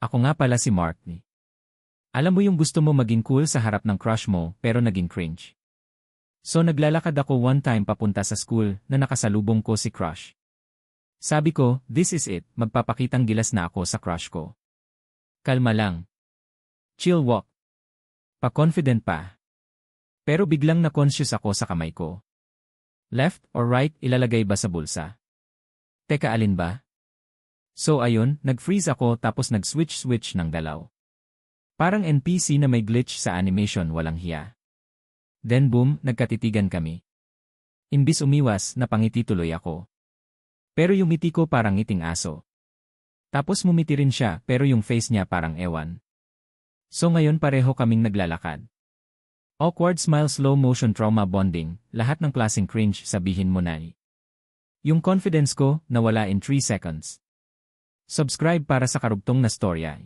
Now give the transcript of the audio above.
Ako nga pala si Mark. Alam mo yung gusto mo maging cool sa harap ng crush mo pero naging cringe. So naglalakad ako one time papunta sa school na nakasalubong ko si crush. Sabi ko, this is it, magpapakitang gilas na ako sa crush ko. Kalma lang. Chill walk. Pa-confident pa. Pero biglang na-conscious ako sa kamay ko. Left or right, ilalagay ba sa bulsa? Teka, alin ba? So ayun, nag-freeze ako tapos nag-switch ng dalaw. Parang NPC na may glitch sa animation, walang hiya. Then boom, nagkatitigan kami. Imbis umiwas, napangiti tuloy ako. Pero yung ngiti ko parang ngiting aso. Tapos mumiti rin siya pero yung face niya parang ewan. So ngayon pareho kaming naglalakad. Awkward smile, slow motion, trauma bonding, lahat ng klaseng cringe, sabihin mo na. Yung confidence ko, nawala in 3 seconds. Subscribe para sa karugtong na storya.